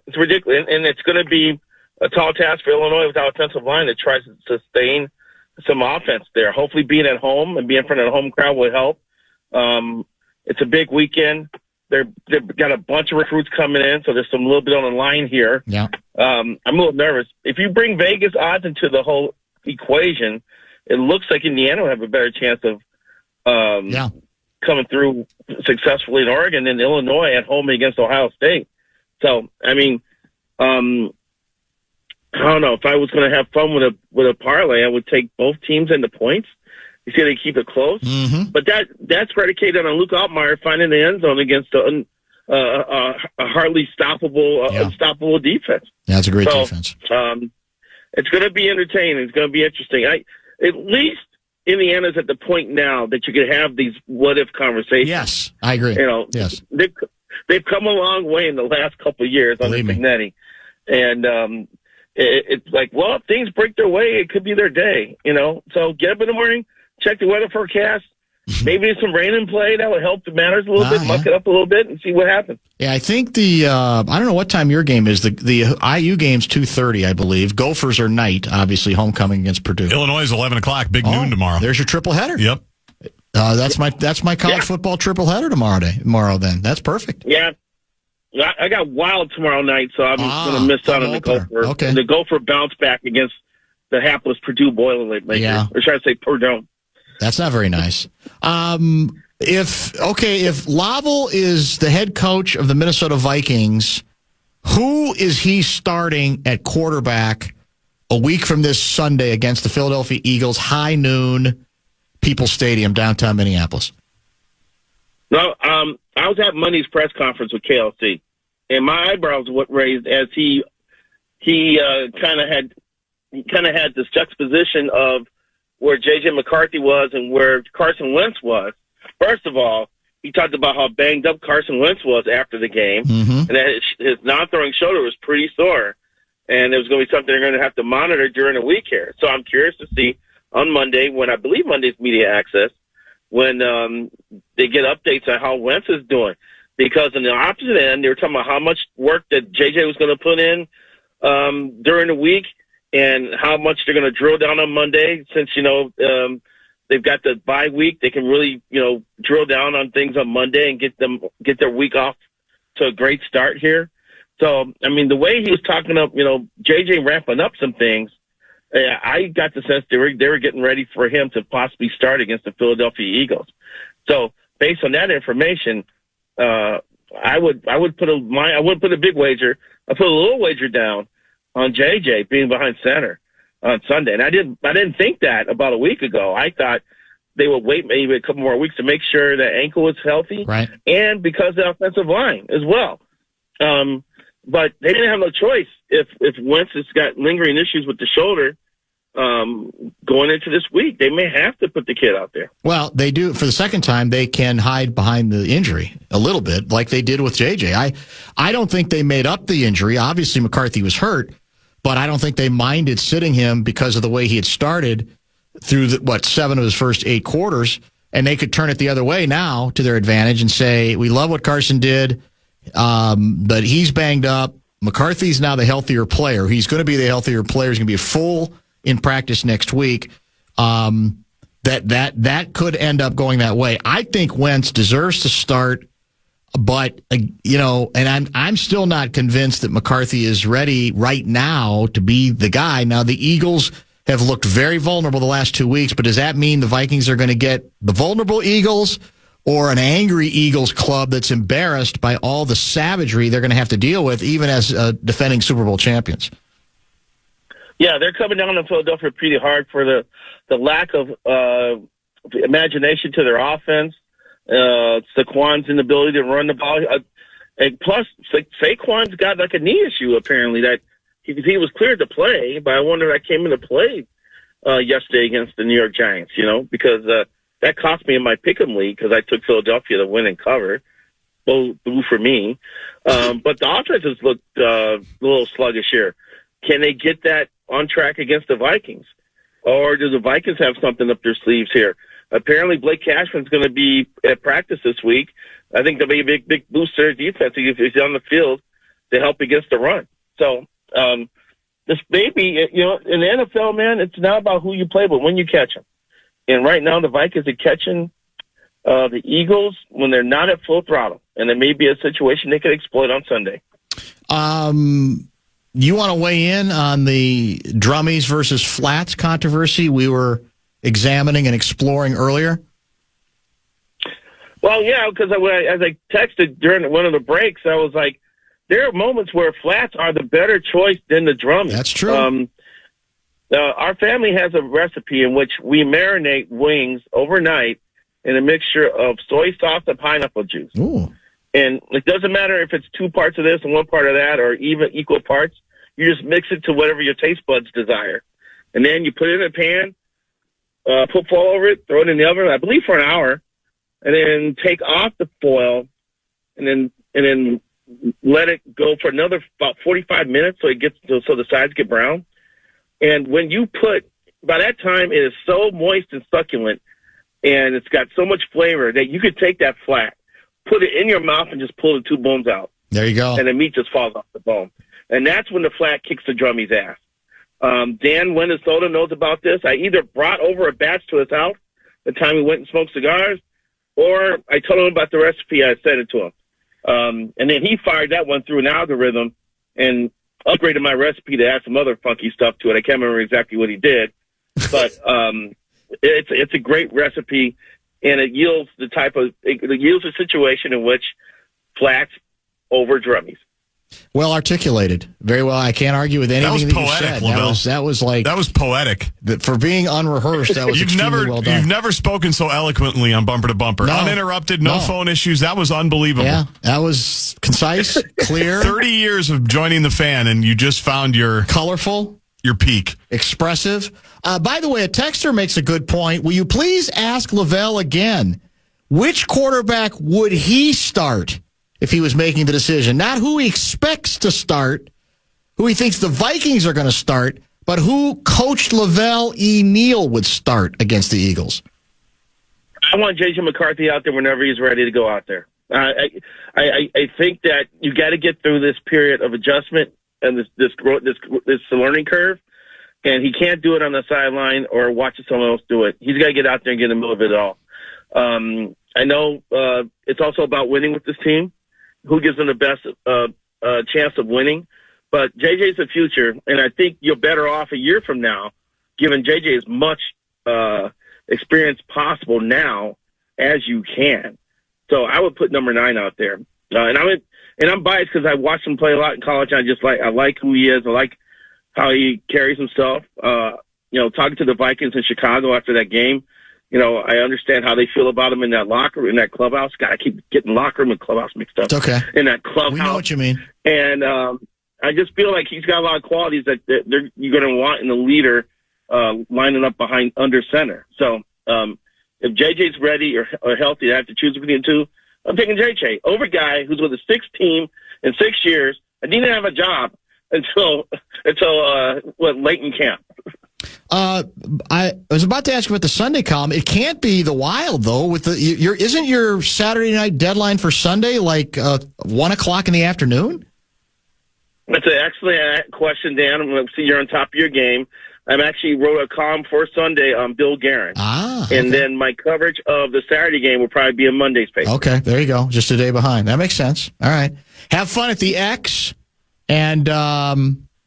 It's ridiculous. And it's going to be a tall task for Illinois with our offensive line that tries to sustain some offense there. Hopefully being at home and being in front of the home crowd will help. It's a big weekend. They've got a bunch of recruits coming in, so there's some little bit on the line here. Yeah. I'm a little nervous. If you bring Vegas odds into the whole equation, it looks like Indiana will have a better chance of coming through successfully in Oregon than Illinois at home against Ohio State. So, I don't know. If I was going to have fun with a parlay, I would take both teams into points. You see, they keep it close, but that's predicated on Luke Altmaier finding the end zone against a hardly unstoppable defense. Yeah, that's a great defense. It's going to be entertaining. It's going to be interesting. At least Indiana's at the point now that you could have these what-if conversations. Yes, I agree. Yes, they've come a long way in the last couple of years under Signetti, and it's like, well, if things break their way, it could be their day. So get up in the morning. Check the weather forecast. Maybe some rain in play. That would help the matters a little bit, muck it up a little bit, and see what happens. Yeah, I think I don't know what time your game is. The IU game's 2:30, I believe. Gophers are night, obviously, homecoming against Purdue. Illinois is 11 o'clock, big noon tomorrow. There's your triple header. Yep. That's my college football triple header tomorrow. Then that's perfect. Yeah. I got Wild tomorrow night, so I'm going to miss out on the Gopher. Okay. The Gopher bounce back against the hapless Purdue Boilermakers. Yeah. Or should I say Purdue? That's not very nice. If Lavelle is the head coach of the Minnesota Vikings, who is he starting at quarterback a week from this Sunday against the Philadelphia Eagles, high noon, People's Stadium, downtown Minneapolis? No, I was at Monday's press conference with KLC, and my eyebrows were raised as he kind of had this juxtaposition of where J.J. McCarthy was and where Carson Wentz was. First of all, he talked about how banged up Carson Wentz was after the game, and that his non-throwing shoulder was pretty sore, and it was going to be something they're going to have to monitor during the week here. So I'm curious to see on Monday, when I believe Monday's media access, when they get updates on how Wentz is doing. Because on the opposite end, they were talking about how much work that JJ was going to put in during the week and how much they're going to drill down on Monday. Since, they've got the bye week, they can really, drill down on things on Monday and get their week off to a great start here. So, I mean, the way he was talking up, JJ ramping up some things, I got the sense they were getting ready for him to possibly start against the Philadelphia Eagles. So, based on that information, I would put a big wager. I put a little wager down on JJ being behind center on Sunday, and I didn't think that about a week ago. I thought they would wait maybe a couple more weeks to make sure that ankle was healthy, right? And because of the offensive line as well. But they didn't have no choice if Wentz has got lingering issues with the shoulder. Going into this week, they may have to put the kid out there. Well, they do. For the second time, they can hide behind the injury a little bit, like they did with JJ. I don't think they made up the injury. Obviously, McCarthy was hurt, but I don't think they minded sitting him because of the way he had started through 7 of his first 8 quarters, and they could turn it the other way now to their advantage and say, we love what Carson did, but he's banged up. McCarthy's now the healthier player. He's going to be the healthier player. He's going to be full in practice next week. That could end up going that way. I think Wentz deserves to start, but and I'm still not convinced that McCarthy is ready right now to be the guy. Now the Eagles have looked very vulnerable the last 2 weeks, but does that mean the Vikings are going to get the vulnerable Eagles or an angry Eagles club that's embarrassed by all the savagery they're going to have to deal with, even as defending Super Bowl champions? Yeah, they're coming down on Philadelphia pretty hard for the lack of imagination to their offense, Saquon's inability to run the ball. And plus, Saquon's got like a knee issue, apparently, that he was cleared to play, but I wonder if that came into play yesterday against the New York Giants, because that cost me in my pick'em league because I took Philadelphia to win and cover. Boo for me. But the offenses looked a little sluggish here. Can they get that on track against the Vikings? Or do the Vikings have something up their sleeves here? Apparently, Blake Cashman's going to be at practice this week. I think there'll be a big boost to their defense if he's on the field to help against the run. So, this maybe, in the NFL, man, it's not about who you play, but when you catch them. And right now, the Vikings are catching the Eagles when they're not at full throttle. And there may be a situation they could exploit on Sunday. You want to weigh in on the Drummies versus Flats controversy we were examining and exploring earlier? Well, yeah, because as I texted during one of the breaks, I was like, there are moments where Flats are the better choice than the Drummies. That's true. Our family has a recipe in which we marinate wings overnight in a mixture of soy sauce and pineapple juice. Ooh. And it doesn't matter if it's 2 parts of this and 1 part of that or even equal parts. You just mix it to whatever your taste buds desire. And then you put it in a pan, put foil over it, throw it in the oven, I believe for an hour, and then take off the foil and then let it go for another about 45 minutes so the sides get brown. And when you by that time it is so moist and succulent and it's got so much flavor that you could take that flat, put it in your mouth and just pull the 2 bones out. There you go. And the meat just falls off the bone. And that's when the flat kicks the Drummie's ass. Dan Minnesota knows about this. I either brought over a batch to his house the time we went and smoked cigars, or I told him about the recipe. I sent it to him. And then he fired that one through an algorithm and upgraded my recipe to add some other funky stuff to it. I can't remember exactly what he did, but it's a great recipe, and it yields a situation in which Flats over Drummies. Well articulated. Very well. I can't argue with anything that you said. That was poetic. For being unrehearsed, that was extremely well done. You've never spoken so eloquently on Bumper to Bumper. No, uninterrupted, no phone issues. That was unbelievable. Yeah, that was concise, clear. 30 years of joining the fan, and you just found your colorful, your peak. Expressive. By the way, a texter makes a good point. Will you please ask Lavelle again, which quarterback would he start if he was making the decision? Not who he expects to start, who he thinks the Vikings are going to start, but who Coach Lavelle Neal would start against the Eagles. I want J.J. McCarthy out there whenever he's ready to go out there. I think that you got to get through this period of adjustment and this learning curve, and he can't do it on the sideline or watching someone else do it. He's got to get out there and get in the middle of it all. I know it's also about winning with this team. Who gives them the best chance of winning? But JJ's the future, and I think you're better off a year from now, giving JJ as much experience possible now as you can. So I would put number 9 out there, and I'm biased because I watched him play a lot in college. I like who he is. I like how he carries himself. Talking to the Vikings in Chicago after that game, I understand how they feel about him in that locker room, in that clubhouse. God, I keep getting locker room and clubhouse mixed up. It's okay. In that clubhouse. We know what you mean. And I just feel like he's got a lot of qualities that you're going to want in the leader lining up under center. So if JJ's ready or healthy, I have to choose between the two. I'm taking JJ over a guy who's with a 6 team in 6 years and didn't have a job until late in camp. I was about to ask about the Sunday column. It can't be the Wild though. Isn't your Saturday night deadline for Sunday like 1:00 in the afternoon? That's an excellent question, Dan. I see you're on top of your game. I actually wrote a column for Sunday on Bill Guerin. Okay. And then my coverage of the Saturday game will probably be in Monday's paper. Okay, there you go. Just a day behind. That makes sense. All right. Have fun at the X, and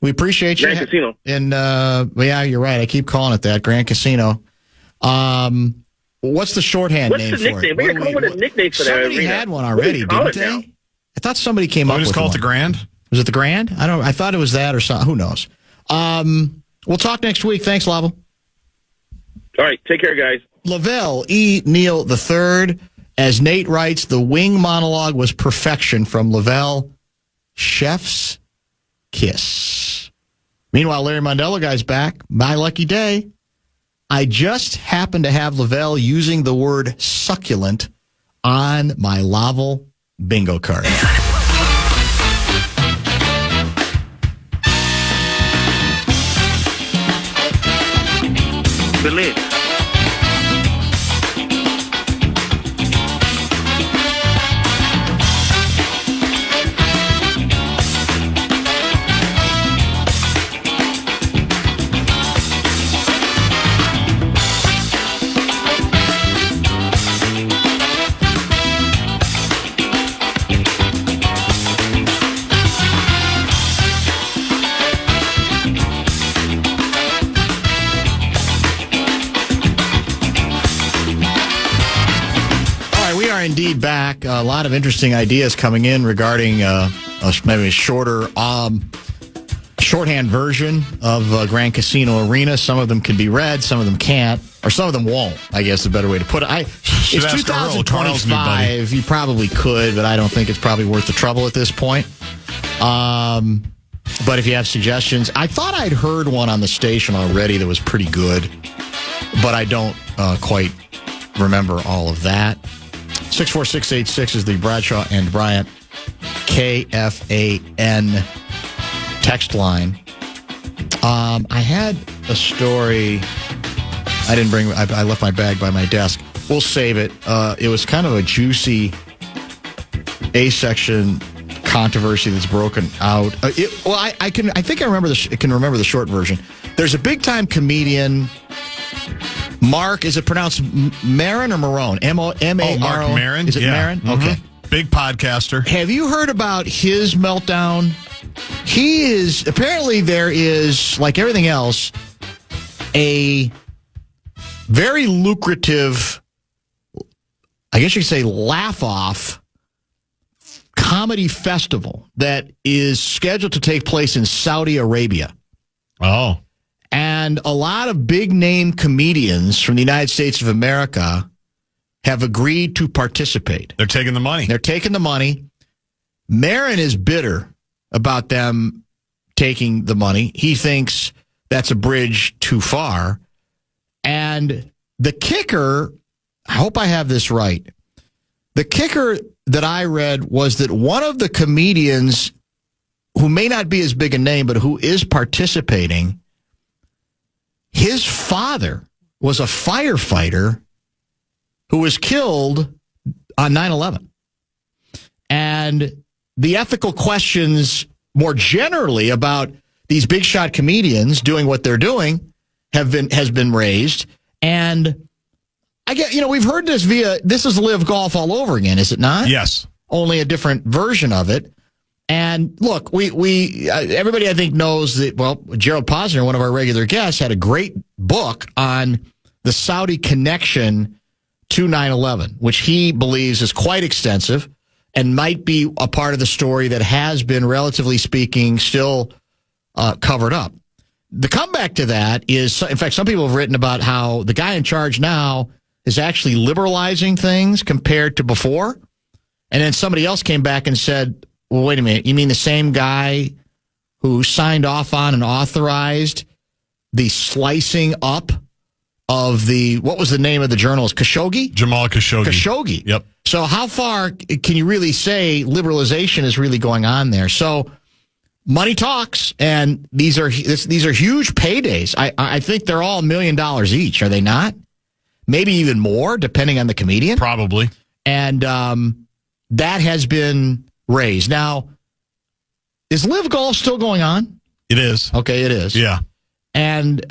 we appreciate you. Grand Casino. And, yeah, you're right. I keep calling it that, Grand Casino. What's the shorthand name for it? What's the nickname? We're going to come with a nickname for that arena. Somebody had one already, didn't they? Now? I thought somebody came up with one. Just call it the Grand? Was it the Grand? I thought it was that or something. Who knows? We'll talk next week. Thanks, Lavelle. All right. Take care, guys. Lavelle Neal III. As Nate writes, the wing monologue was perfection from Lavelle. Chef's kiss. Meanwhile, Larry Mondello guy's back. My lucky day. I just happened to have Lavelle using the word succulent on my Lavelle bingo card. Believe. Indeed back. A lot of interesting ideas coming in regarding maybe a shorter shorthand version of Grand Casino Arena. Some of them can be read, some of them can't, or some of them won't, I guess is a better way to put it. It's 2025. You probably could, but I don't think it's probably worth the trouble at this point. But if you have suggestions, I thought I'd heard one on the station already that was pretty good, but I don't quite remember all of that. 64686 is the Bradshaw and Bryant KFAN text line. I had a story. I left my bag by my desk. We'll save it. It was kind of a juicy A-section controversy that's broken out. I think I remember the short version. There's a big-time comedian. Mark, is it pronounced Maron or Marone? M-A-R-O? Mark Maron. Is it Maron? Mm-hmm. Okay. Big podcaster. Have you heard about his meltdown? Apparently there is, like everything else, a very lucrative, I guess you could say, laugh-off comedy festival that is scheduled to take place in Saudi Arabia. Oh. And a lot of big-name comedians from the United States of America have agreed to participate. They're taking the money. Maron is bitter about them taking the money. He thinks that's a bridge too far. And the kicker, I hope I have this right. The kicker that I read was that one of the comedians who may not be as big a name, but who is participating, his father was a firefighter who was killed on 9/11. And the ethical questions more generally about these big shot comedians doing what they're doing has been raised. And I get, we've heard this this is Live Golf all over again, is it not? Yes. Only a different version of it. And look, we everybody I think knows that, Gerald Posner, one of our regular guests, had a great book on the Saudi connection to 9/11, which he believes is quite extensive and might be a part of the story that has been, relatively speaking, still covered up. The comeback to that is, in fact, some people have written about how the guy in charge now is actually liberalizing things compared to before. And then somebody else came back and said, well, wait a minute, you mean the same guy who signed off on and authorized the slicing up of what was the name of the journalist? Khashoggi? Jamal Khashoggi. Khashoggi. Yep. So how far can you really say liberalization is really going on there? So money talks, and these are huge paydays. I think they're all $1 million each, are they not? Maybe even more, depending on the comedian. Probably. And that has been raised. Now, is Live Golf still going on? It is. Okay, it is. Yeah. And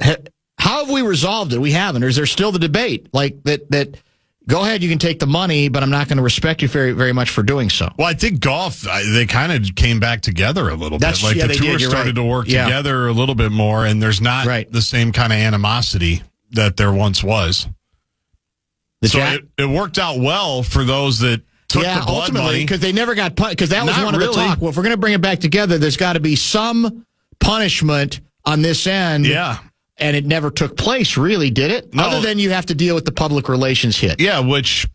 how have we resolved it? We haven't. Or is there still the debate? Like that go ahead, you can take the money, but I'm not going to respect you very, very much for doing so. Well, I think golf, they kind of came back together a little bit. Like the tour started to work together a little bit more, and there's not the same kind of animosity that there once was. It worked out well for those that took the blood ultimately, money. because they never got punished. Because that was one of the talk. Well, if we're going to bring it back together, there's got to be some punishment on this end. Yeah. And it never took place, really, did it? No. Other than you have to deal with the public relations hit. Yeah, which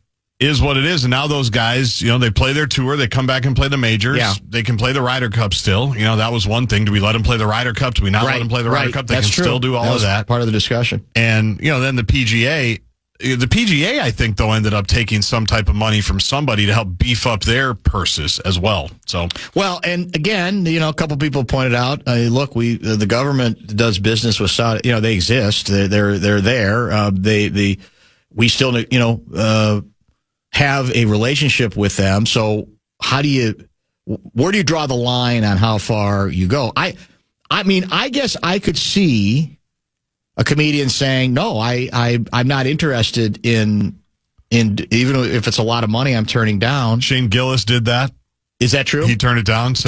is what it is. And now those guys, they play their tour. They come back and play the majors. Yeah. They can play the Ryder Cup still. That was one thing. Do we let them play the Ryder Cup? Do we not let them play the Ryder Cup? They can still do all of that. Part of the discussion. And, then the PGA. The PGA, I think, though, ended up taking some type of money from somebody to help beef up their purses as well. So, well, and again, a couple people pointed out, look, the government does business with Saudi. They exist. They're there. We still, have a relationship with them. So, where do you draw the line on how far you go? I mean, I guess I could see a comedian saying, no, I'm not interested in even if it's a lot of money I'm turning down. Shane Gillis did that. Is that true? He turned it down. He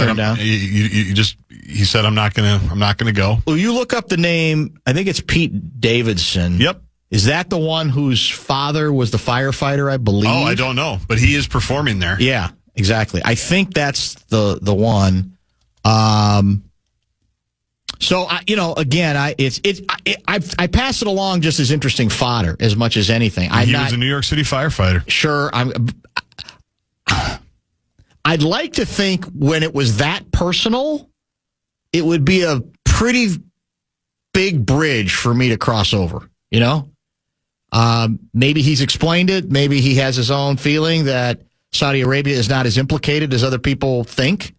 said, I'm not gonna go. Well, you look up the name. I think it's Pete Davidson. Yep. Is that the one whose father was the firefighter? I believe. Oh, I don't know, but he is performing there. Yeah, exactly. I think that's the one. So again, I pass it along just as interesting fodder as much as anything. He was a New York City firefighter. Sure, I'd like to think when it was that personal, it would be a pretty big bridge for me to cross over. Maybe he's explained it. Maybe he has his own feeling that Saudi Arabia is not as implicated as other people think,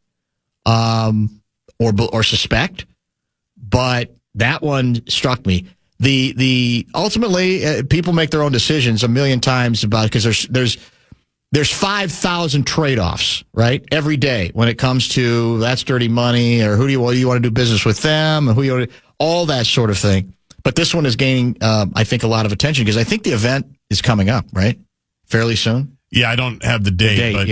or suspect. But that one struck me. The ultimately people make their own decisions a million times about, because there's 5,000 trade-offs, right, every day when it comes to that's dirty money, or who do you want to do business with them, and all that sort of thing. But this one is gaining, I think, a lot of attention because I think the event is coming up, right, fairly soon. Yeah, I don't have the date, but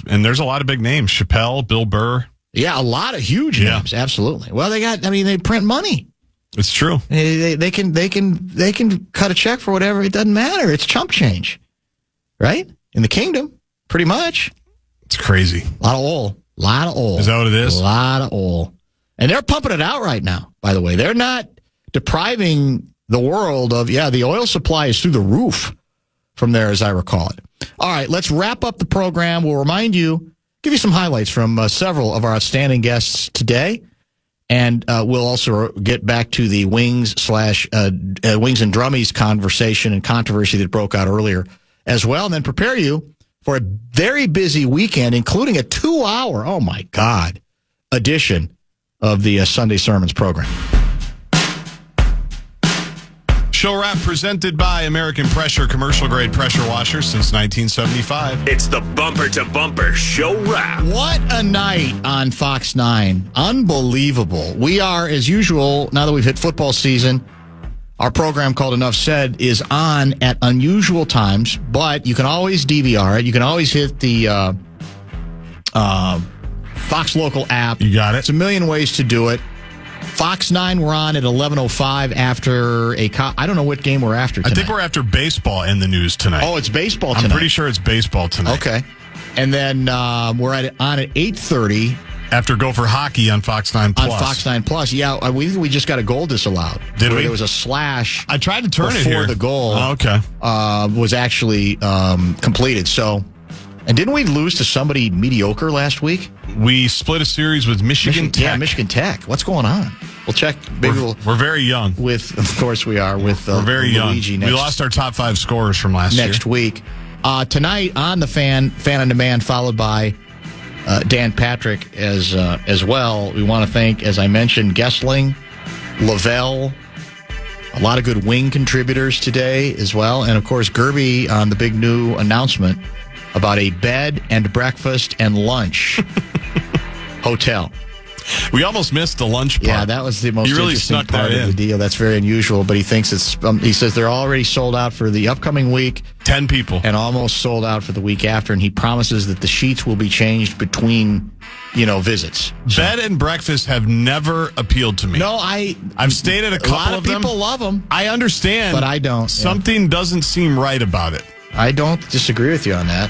and there's a lot of big names: Chappelle, Bill Burr. Yeah, a lot of huge names, absolutely. Well, they print money. It's true. They can cut a check for whatever. It doesn't matter. It's chump change, right? In the kingdom, pretty much. It's crazy. A lot of oil. Is that what it is? A lot of oil. And they're pumping it out right now, by the way. They're not depriving the world of, the oil supply is through the roof from there, as I recall it. All right, let's wrap up the program. We'll give you some highlights from several of our outstanding guests today. And we'll also get back to the Wings and Drummies conversation and controversy that broke out earlier as well. And then prepare you for a very busy weekend, including a 2-hour, oh my God, edition of the Sunday Sermons program. Show wrap presented by American Pressure commercial grade pressure washer since 1975. It's the Bumper to Bumper Show Wrap. What a night on Fox 9. Unbelievable. We are, as usual, now that we've hit football season, our program called Enough Said is on at unusual times, but you can always DVR it. You can always hit the Fox Local app. You got it. It's a million ways to do it. Fox 9, we're on at 11:05 after I don't know what game we're after tonight. I think we're after baseball in the news tonight. Oh, it's baseball tonight. I'm pretty sure it's baseball tonight. Okay. And then we're on at 8:30. After Gopher Hockey on Fox 9 Plus. On Fox 9 Plus. Yeah, we just got a goal disallowed. Did we? There was a slash. I tried to turn it here. Before the goal okay. Was actually completed. So, and didn't we lose to somebody mediocre last week? We split a series with Michigan Tech. Yeah, Michigan Tech. What's going on? We'll check. We're very young. Of course we are. We're very Luigi young. We lost our top 5 scorers from last year. Next week. Tonight on the Fan on Demand, followed by Dan Patrick as well. We want to thank, as I mentioned, Goessling, Lavelle, a lot of good wing contributors today as well. And, of course, Gerby on the big new announcement about a bed and breakfast and lunch hotel. We almost missed the lunch part. Yeah, that was the most interesting part of the deal. That's very unusual, but he thinks it's. He says they're already sold out for the upcoming week. 10 people. And almost sold out for the week after, and he promises that the sheets will be changed between, visits. Bed and breakfast have never appealed to me. No, I've stayed at a couple of them. A lot of people love them. I understand. But I don't. Something doesn't seem right about it. I don't disagree with you on that.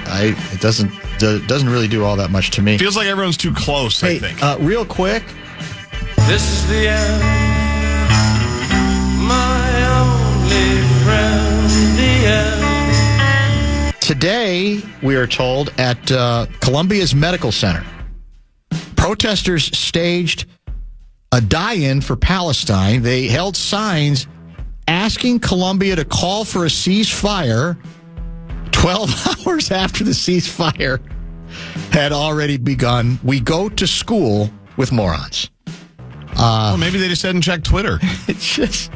It doesn't really do all that much to me. Feels like everyone's too close, I think. Real quick. This is the end, my only friend, the end. Today, we are told, at Columbia's Medical Center, protesters staged a die-in for Palestine. They held signs asking Columbia to call for a ceasefire 12 hours after the ceasefire had already begun. We go to school with morons. Well, maybe they just hadn't checked Twitter. It's just...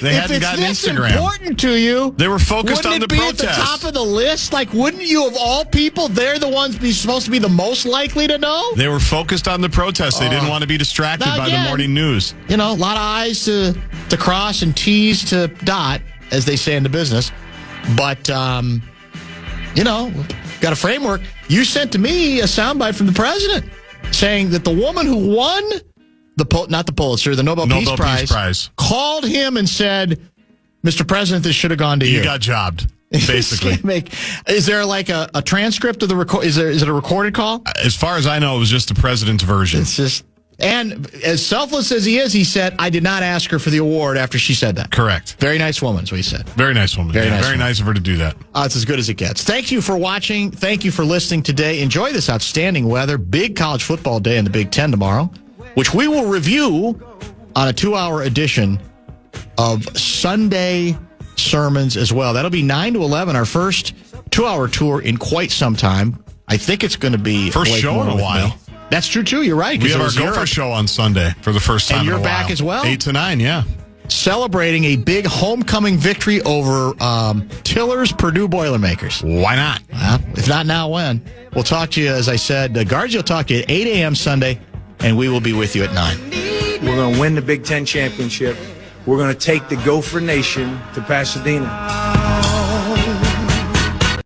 They hadn't gotten Instagram. If it's important to you, they were focused on the protest. Wouldn't it be at the top of the list? Like, wouldn't you, of all people, they're the ones supposed to be the most likely to know? They were focused on the protest. They didn't want to be distracted by the morning news. A lot of I's to cross and T's to dot, as they say in the business. But, got a framework. You sent to me a soundbite from the president saying that the woman who won not the Pulitzer, the Nobel Peace Prize, called him and said, Mr. President, this should have gone to you. You got jobbed, basically. Is there like a transcript of the record? Is it a recorded call? As far as I know, it was just the president's version. It's just... And as selfless as he is, he said, I did not ask her for the award after she said that. Correct. Very nice woman, is what he said. Very nice woman. Very nice of her to do that. It's as good as it gets. Thank you for watching. Thank you for listening today. Enjoy this outstanding weather. Big college football day in the Big Ten tomorrow, which we will review on a 2-hour edition of Sunday Sermons as well. That'll be 9 to 11, our first 2-hour tour in quite some time. I think it's going to be... First Blake show in a while. Me. That's true, too. You're right. We have our Gopher show on Sunday for the first time in a while. And you're back as well? 8 to 9, yeah. Celebrating a big homecoming victory over Tiller's Purdue Boilermakers. Why not? Well, if not now, when? We'll talk to you, as I said. Guards will talk to you at 8 a.m. Sunday, and we will be with you at 9. We're going to win the Big Ten championship. We're going to take the Gopher Nation to Pasadena.